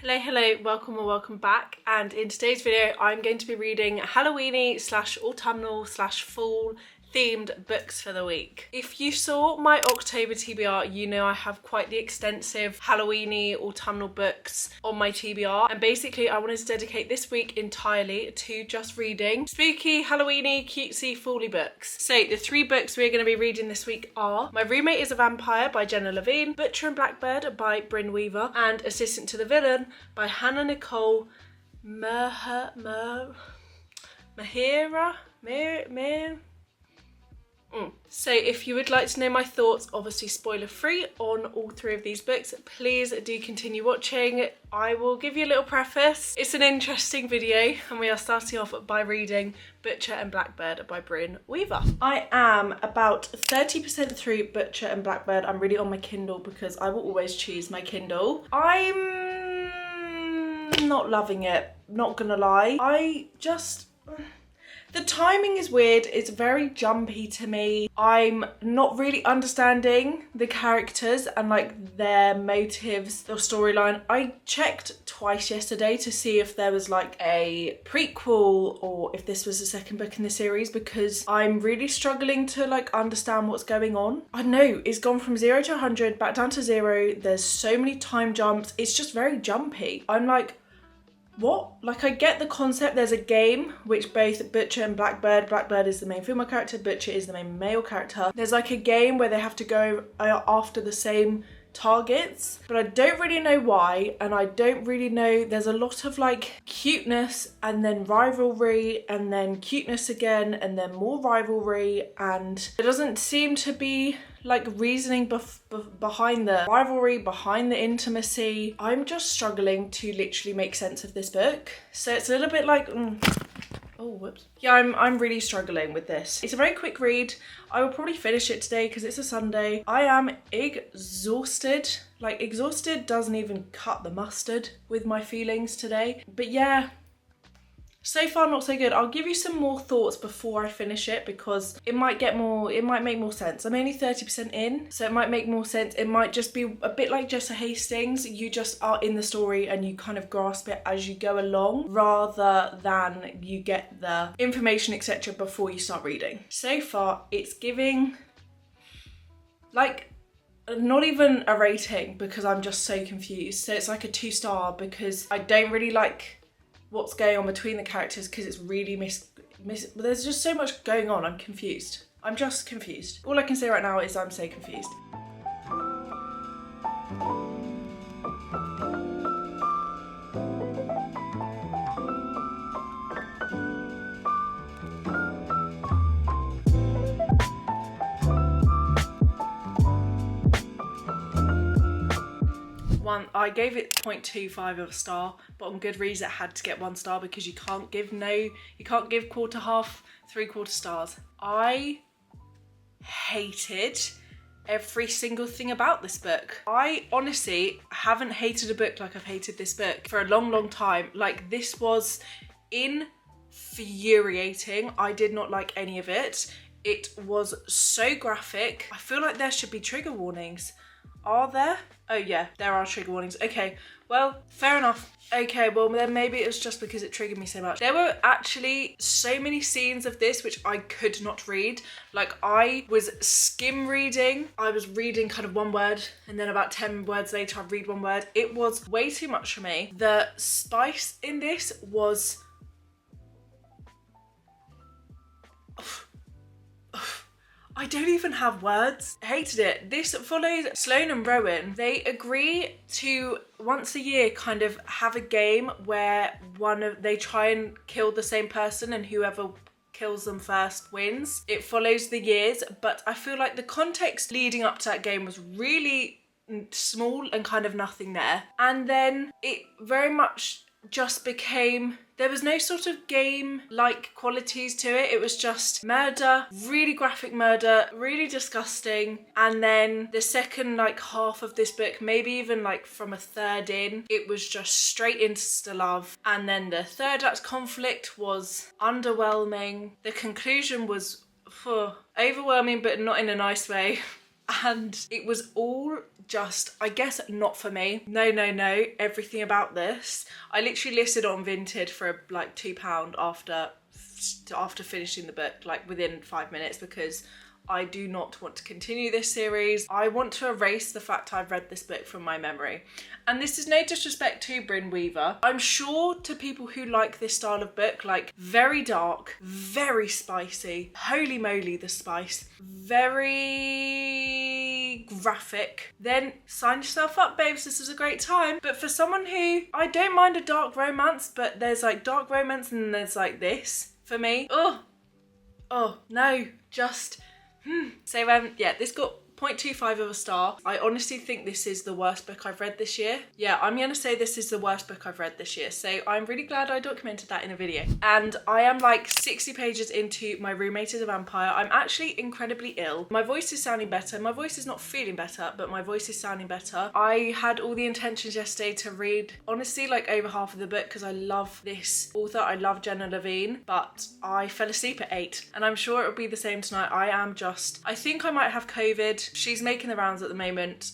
Hello, welcome or welcome back, and in today's video I'm going to be reading halloweeny / autumnal / fall themed books for the week. If you saw my October TBR, you know I have quite the extensive halloweeny autumnal books on my TBR, and basically I wanted to dedicate this week entirely to just reading spooky, halloweeny, cutesy, fally books. So the three books we're going to be reading this week are My Roommate is a Vampire by Jenna Levine, Butcher and Blackbird by Brynne Weaver, and Assistant to the Villain by Nicole Maehrer. So if you would like to know my thoughts, obviously spoiler free, on all three of these books, please do continue watching. I will give you a little preface. It's an interesting video and we are starting off by reading Butcher and Blackbird by Brynne Weaver. I am about 30% through Butcher and Blackbird. I'm really on my Kindle because I will always choose my Kindle. I'm not loving it, not gonna lie. The timing is weird, it's very jumpy to me. I'm not really understanding the characters and like their motives, their storyline. I checked twice yesterday to see if there was like a prequel or if this was the second book in the series, because I'm really struggling to like understand what's going on. I know it's gone from 0 to 100, back down to 0. There's so many time jumps. It's just very jumpy. I'm like, what? Like, I get the concept. There's a game which both Butcher and Blackbird is the main female character, Butcher is the main male character. There's like a game where they have to go after the same targets, but I don't really know why, and I don't really know. There's a lot of like cuteness and then rivalry and then cuteness again and then more rivalry, and there doesn't seem to be like reasoning behind the rivalry, behind the intimacy. I'm just struggling to literally make sense of this book. So it's a little bit like, oh, whoops. Yeah, I'm really struggling with this. It's a very quick read. I will probably finish it today because it's a Sunday. I am exhausted. Like, exhausted doesn't even cut the mustard with my feelings today. But yeah, so far not so good. I'll give you some more thoughts before I finish it because it might make more sense. I'm only 30% in, so it might make more sense. It might just be a bit like Jessa Hastings. You just are in the story and you kind of grasp it as you go along rather than you get the information, etc. before you start reading. So far, it's giving like not even a rating because I'm just so confused. So it's like a 2-star because I don't really like what's going on between the characters because it's really there's just so much going on. I'm confused. I'm just confused. All I can say right now is I'm so confused. I gave it 0.25 of a star, but on Goodreads it had to get 1 star because you can't give quarter, half, 3/4 stars. I hated every single thing about this book. I honestly haven't hated a book like I've hated this book for a long time. Like, this was infuriating. I did not like any of it. It was so graphic. I feel like there should be trigger warnings. Are there? Oh yeah, there are trigger warnings. Okay, well, fair enough. Okay, well then maybe it was just because it triggered me so much. There were actually so many scenes of this which I could not read. Like, I was skim reading. I was reading kind of one word and then about 10 words later I'd read one word. It was way too much for me. The spice in this was I don't even have words. I hated it. This follows Sloane and Rowan. They agree to once a year kind of have a game where they try and kill the same person and whoever kills them first wins. It follows the years, but I feel like the context leading up to that game was really small and kind of nothing there. And then it very much just became, there was no sort of game-like qualities to it. It was just murder, really graphic murder, really disgusting. And then the second like half of this book, maybe even like from a third in, it was just straight into love. And then the third act conflict was underwhelming. The conclusion was overwhelming, but not in a nice way. and it was all just, I guess, not for me. No, everything about this. I literally listed on Vinted for like £2 after finishing the book, like within 5 minutes, because I do not want to continue this series. I want to erase the fact I've read this book from my memory. And this is no disrespect to Brynne Weaver. I'm sure to people who like this style of book, like very dark, very spicy, holy moly the spice, very graphic, then sign yourself up, babes, this is a great time. But for someone who, I don't mind a dark romance, but there's like dark romance and then there's like this, for me, oh no, just... So yeah, this got 0.25 of a star. I honestly think this is the worst book I've read this year. Yeah, I'm gonna say this is the worst book I've read this year. So I'm really glad I documented that in a video. And I am like 60 pages into My Roommate is a Vampire. I'm actually incredibly ill. My voice is sounding better. My voice is not feeling better, but my voice is sounding better. I had all the intentions yesterday to read, honestly, like over half of the book because I love this author. I love Jenna Levine, but I fell asleep at 8 and I'm sure it'll be the same tonight. I think I might have COVID. She's making the rounds at the moment,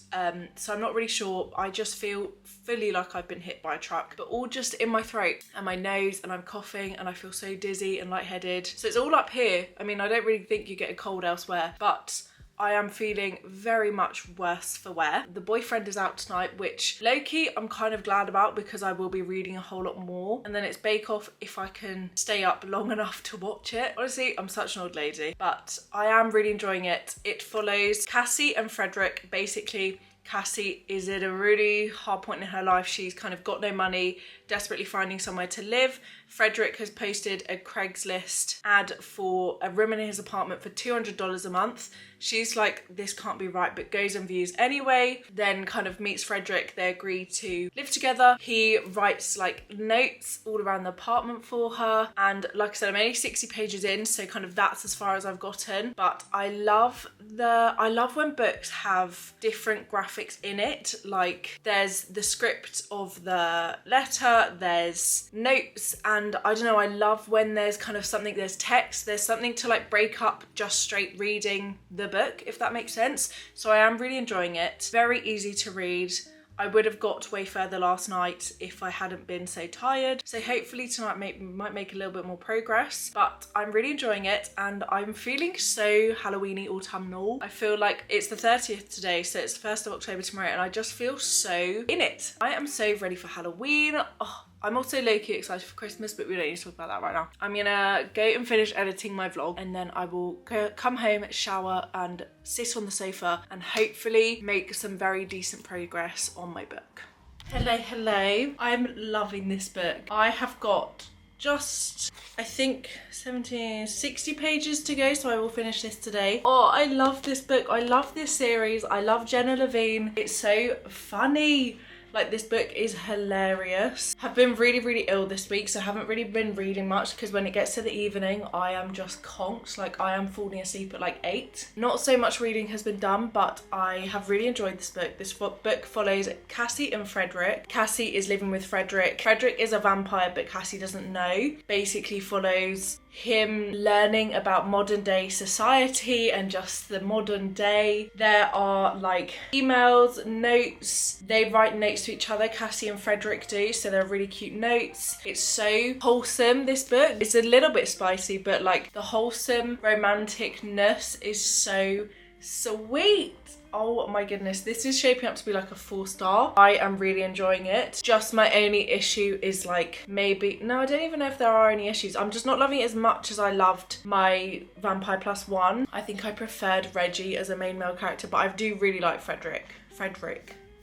so I'm not really sure. I just feel fully like I've been hit by a truck, but all just in my throat and my nose, and I'm coughing and I feel so dizzy and lightheaded. So it's all up here. I mean, I don't really think you get a cold elsewhere, but I am feeling very much worse for wear. The boyfriend is out tonight, which low-key I'm kind of glad about because I will be reading a whole lot more. And then it's Bake Off if I can stay up long enough to watch it. Honestly, I'm such an old lady, but I am really enjoying it. It follows Cassie and Frederick. Basically, Cassie is at a really hard point in her life. She's kind of got no money, desperately finding somewhere to live. Frederick has posted a Craigslist ad for a room in his apartment for $200 a month. She's like, this can't be right, but goes and views anyway, then kind of meets Frederick. They agree to live together. He writes like notes all around the apartment for her. And like I said, I'm only 60 pages in, so kind of that's as far as I've gotten. But I love when books have different graphics in it. Like there's the script of the letter, there's notes, and I don't know, I love when there's kind of something, there's text, there's something to like break up just straight reading the book, if that makes sense. So I am really enjoying it. Very easy to read. I would have got way further last night if I hadn't been so tired. So hopefully tonight might make a little bit more progress, but I'm really enjoying it and I'm feeling so halloweeny, autumnal. I feel like it's the 30th today, so it's the 1st of October tomorrow, and I just feel so in it. I am so ready for Halloween. Oh, I'm also low-key excited for Christmas, but we don't need to talk about that right now. I'm gonna go and finish editing my vlog, and then I will come home, shower, and sit on the sofa, and hopefully make some very decent progress on my book. Hello. I'm loving this book. I have got just, I think, 60 pages to go, so I will finish this today. Oh, I love this book. I love this series. I love Jenna Levine. It's so funny. Like, this book is hilarious. I've been really ill this week, so I haven't really been reading much because when it gets to the evening, I am just conked. Like, I am falling asleep at like 8. Not so much reading has been done, but I have really enjoyed this book. This book follows Cassie and Frederick. Cassie is living with Frederick. Frederick is a vampire, but Cassie doesn't know. Basically follows him learning about modern day society and just the modern day. There are like emails, notes. They write notes to each other, Cassie and Frederick do, so they're really cute notes. It's so wholesome, this book. It's a little bit spicy, but like the wholesome romanticness is so sweet. Oh my goodness, this is shaping up to be like a 4-star. I am really enjoying it. Just my only issue is like maybe, no, I don't even know if there are any issues. I'm just not loving it as much as I loved my Vampire Plus One. I think I preferred Reggie as a main male character, but I do really like Frederick.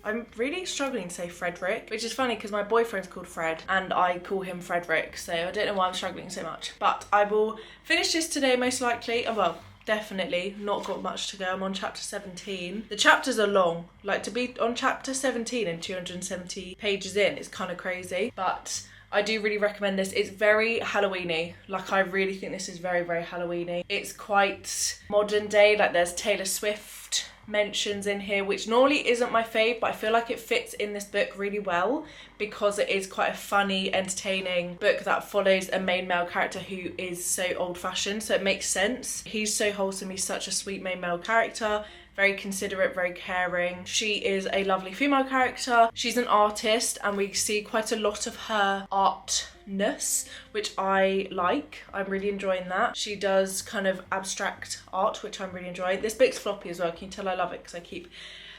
I'm really struggling to say Frederick, which is funny because my boyfriend's called Fred and I call him Frederick, so I don't know why I'm struggling so much. But I will finish this today most likely. Oh, well, definitely not got much to go. I'm on chapter 17. The chapters are long. Like, to be on chapter 17 and 270 pages in is kind of crazy, but I do really recommend this. It's very Halloweeny. Like, I really think this is very Halloweeny. It's quite modern day. Like, there's Taylor Swift mentions in here, which normally isn't my fave, but I feel like it fits in this book really well because it is quite a funny, entertaining book that follows a main male character who is so old-fashioned, so it makes sense. He's so wholesome. He's such a sweet main male character. very considerate, very caring. She is a lovely female character. She's an artist and we see quite a lot of her artness, which I like. I'm really enjoying that. She does kind of abstract art, which I'm really enjoying. This book's floppy as well. Can you tell I love it because I keep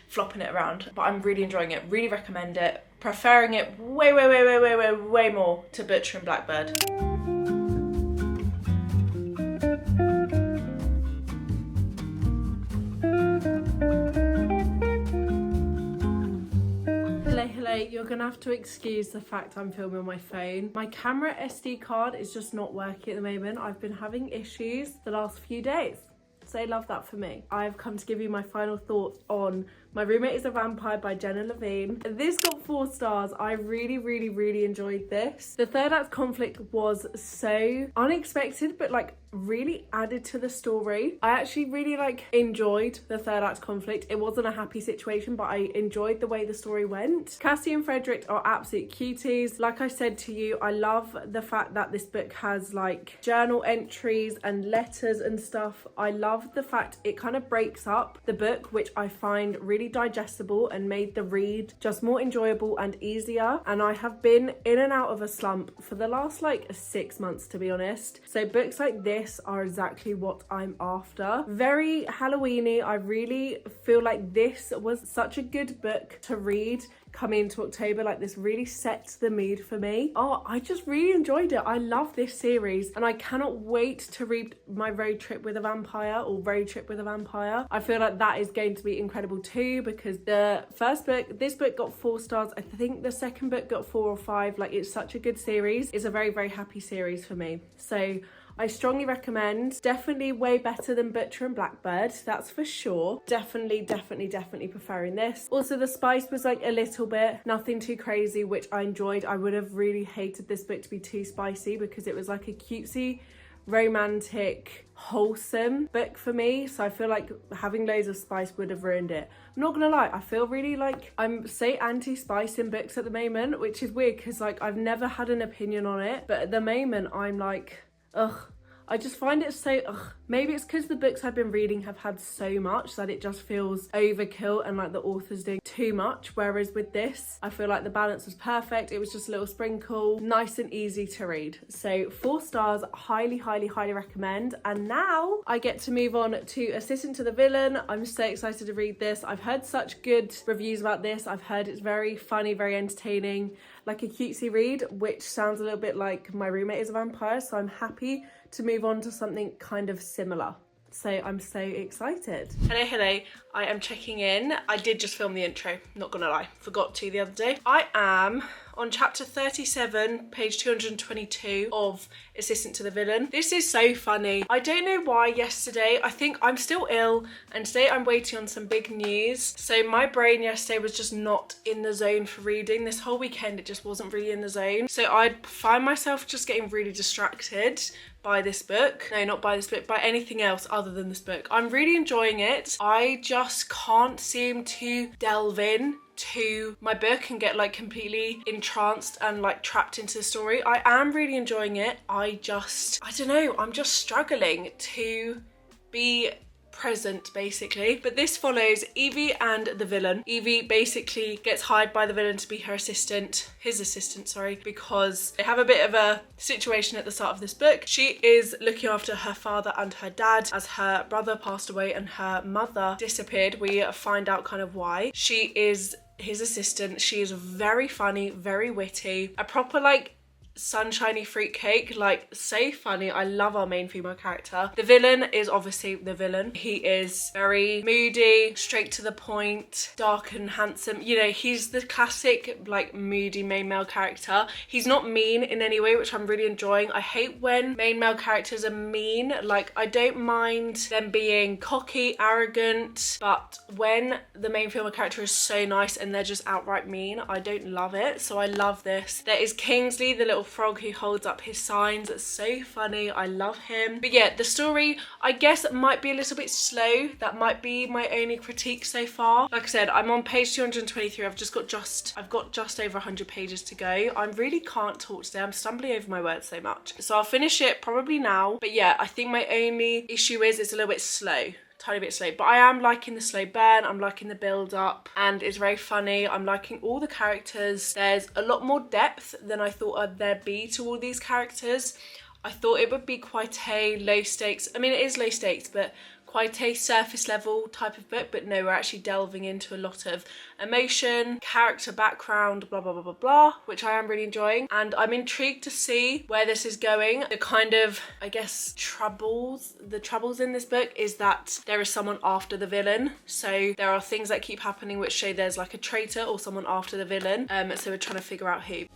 flopping it around, but I'm really enjoying it. Really recommend it. Preferring it way more to Butcher and Blackbird. Hello, you're gonna have to excuse the fact I'm filming on my phone. My camera SD card is just not working at the moment. I've been having issues the last few days. So love that for me. I've come to give you my final thoughts on My Roommate is a Vampire by Jenna Levine. This got 4 stars. I really enjoyed this. The third act conflict was so unexpected, but like really added to the story. I actually really enjoyed the third act conflict. It wasn't a happy situation, but I enjoyed the way the story went. Cassie and Frederick are absolute cuties. Like I said to you, I love the fact that this book has like journal entries and letters and stuff. I love the fact it kind of breaks up the book, which I find really digestible and made the read just more enjoyable and easier. And I have been in and out of a slump for the last 6 months, to be honest. So books like this are exactly what I'm after. Very Halloweeny. I really feel like this was such a good book to read coming into October. Like, this really sets the mood for me. Oh, I just really enjoyed it. I love this series and I cannot wait to read My Road Trip with a Vampire or Road Trip with a Vampire. I feel like that is going to be incredible too, because the first book, this book got 4 stars. I think the second book got 4 or 5. Like, it's such a good series. It's a very happy series for me. So I strongly recommend. Definitely way better than Butcher and Blackbird, that's for sure. Definitely preferring this. Also, the spice was like a little bit, nothing too crazy, which I enjoyed. I would have really hated this book to be too spicy because it was like a cutesy, romantic, wholesome book for me. So I feel like having loads of spice would have ruined it. I'm not gonna lie, I feel really like I'm so anti-spice in books at the moment, which is weird because like I've never had an opinion on it, but at the moment I'm like, ugh, I just find it so, maybe it's because the books I've been reading have had so much that it just feels overkill and like the author's doing too much. Whereas with this, I feel like the balance was perfect. It was just a little sprinkle, nice and easy to read. So 4 stars, highly recommend. And now I get to move on to Assistant to the Villain. I'm so excited to read this. I've heard such good reviews about this. I've heard it's very funny, very entertaining, like a cutesy read, which sounds a little bit like My Roommate is a Vampire. So I'm happy to move on to something kind of similar. So I'm so excited. Hello, I am checking in. I did just film the intro, not gonna lie, forgot to the other day. I am on chapter 37, page 222 of Assistant to the Villain. This is so funny. I don't know why yesterday, I think I'm still ill and today I'm waiting on some big news. So my brain yesterday was just not in the zone for reading. This whole weekend it just wasn't really in the zone. So I'd find myself just getting really distracted by this book. No, not by this book, by anything else other than this book. I'm really enjoying it. I just can't seem to delve in to my book and get like completely entranced and like trapped into the story. I am really enjoying it. I don't know, I'm just struggling to be present basically. But this follows Evie and the villain. Evie basically gets hired by the villain to be his assistant, because they have a bit of a situation at the start of this book. She is looking after her father and her dad as her brother passed away and her mother disappeared. We find out kind of why. She is his assistant. She is very funny, very witty, a proper like sunshiny fruitcake, like so funny. I love our main female character. The villain is obviously the villain. He is very moody, straight to the point, dark and handsome. You know, he's the classic like moody main male character. He's not mean in any way, which I'm really enjoying. I hate when main male characters are mean. Like, I don't mind them being cocky, arrogant, but when the main female character is so nice and they're just outright mean, I don't love it. So I love this. There is Kingsley, the little frog who holds up his signs. It's so funny. I love him. But yeah, the story, I guess, might be a little bit slow. That might be my only critique so far. Like I said, I'm on page 223. I've got just over 100 pages to go. I really can't talk today. I'm stumbling over my words so much. So I'll finish it probably now. But yeah, I think my only issue is it's a little bit slow tiny bit slow, but I am liking the slow burn, I'm liking the build up, and it's very funny. I'm liking all the characters. There's a lot more depth than I thought there'd be to all these characters. I thought it would be quite a low stakes, I mean it is low stakes, but quite a surface level type of book, but no, we're actually delving into a lot of emotion, character background, blah, blah, blah, blah, blah, which I am really enjoying. And I'm intrigued to see where this is going. The kind of, I guess, the troubles in this book is that there is someone after the villain. So there are things that keep happening which show there's like a traitor or someone after the villain. So we're trying to figure out who.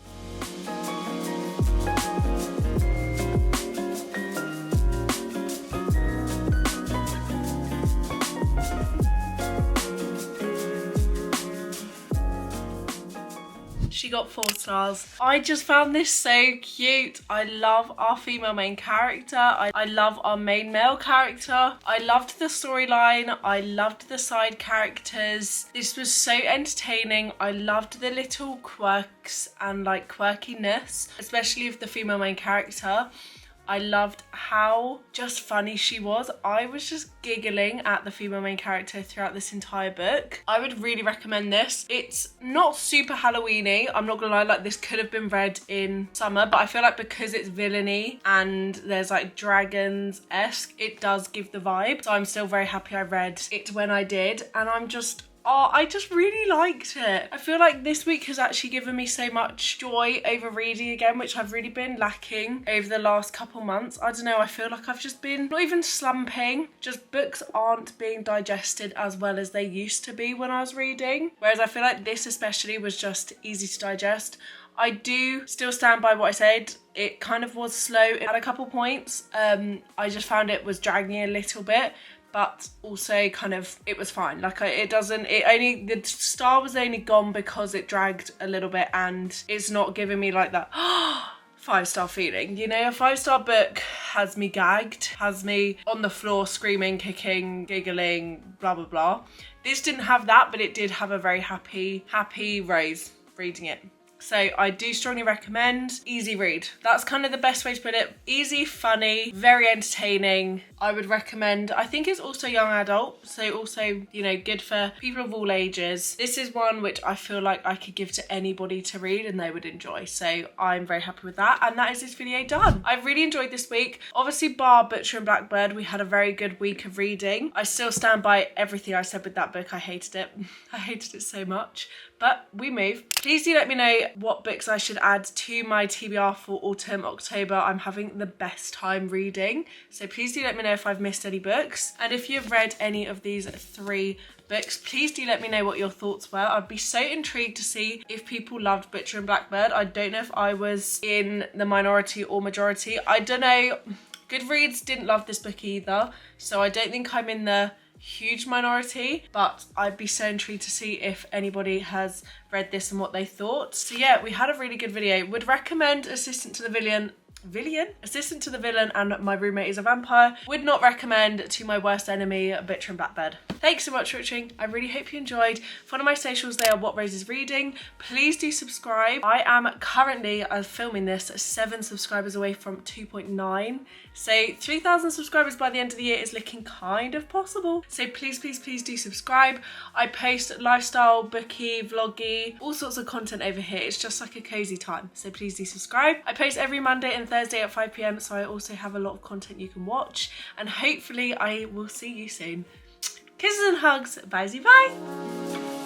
She got 4 stars. I just found this so cute. I love our female main character. I love our main male character. I loved the storyline. I loved the side characters. This was so entertaining. I loved the little quirks and like quirkiness, especially of the female main character. I loved how just funny she was. I was just giggling at the female main character throughout this entire book. I would really recommend this. It's not super Halloweeny, I'm not gonna lie, like this could have been read in summer, but I feel like because it's villainy and there's like dragons-esque, it does give the vibe. So I'm still very happy I read it when I did, and I just really liked it. I feel like this week has actually given me so much joy over reading again, which I've really been lacking over the last couple months. I don't know, I feel like I've just been, not even slumping, just books aren't being digested as well as they used to be when I was reading. Whereas I feel like this especially was just easy to digest. I do still stand by what I said. It kind of was slow at a couple points. I just found it was dragging a little bit, but also kind of it was fine. Like the star was only gone because it dragged a little bit, and it's not giving me like that 5-star feeling. You know, a 5-star book has me gagged, has me on the floor screaming, kicking, giggling, blah blah blah. This didn't have that, but it did have a very happy Rose reading it. So I do strongly recommend. Easy read. That's kind of the best way to put it. Easy, funny, very entertaining. I would recommend. I think it's also young adult, so also, you know, good for people of all ages. This is one which I feel like I could give to anybody to read and they would enjoy. So I'm very happy with that. And that is this video done. I've really enjoyed this week. Obviously, bar Butcher and Blackbird, we had a very good week of reading. I still stand by everything I said with that book. I hated it. I hated it so much. But we move. Please do let me know what books I should add to my TBR for autumn, October. I'm having the best time reading. So please do let me know if I've missed any books. And if you've read any of these 3 books, please do let me know what your thoughts were. I'd be so intrigued to see if people loved Butcher and Blackbird. I don't know if I was in the minority or majority. I don't know. Goodreads didn't love this book either. So I don't think I'm in the huge minority, but I'd be so intrigued to see if anybody has read this and what they thought. So yeah, we had a really good video. Would recommend Assistant to the Villain and My Roommate is a Vampire. Would not recommend To My Worst Enemy, Butcher and Blackbird. Thanks so much for watching. I really hope you enjoyed. Follow my socials, they are What Rose is Reading. Please do subscribe. I am currently, filming this, 7 subscribers away from 2.9. So 3,000 subscribers by the end of the year is looking kind of possible. So please, please, please do subscribe. I post lifestyle, booky, vloggy, all sorts of content over here. It's just like a cozy time. So please do subscribe. I post every Monday and Thursday at 5 PM. So I also have a lot of content you can watch. And hopefully I will see you soon. Kisses and hugs. Bye.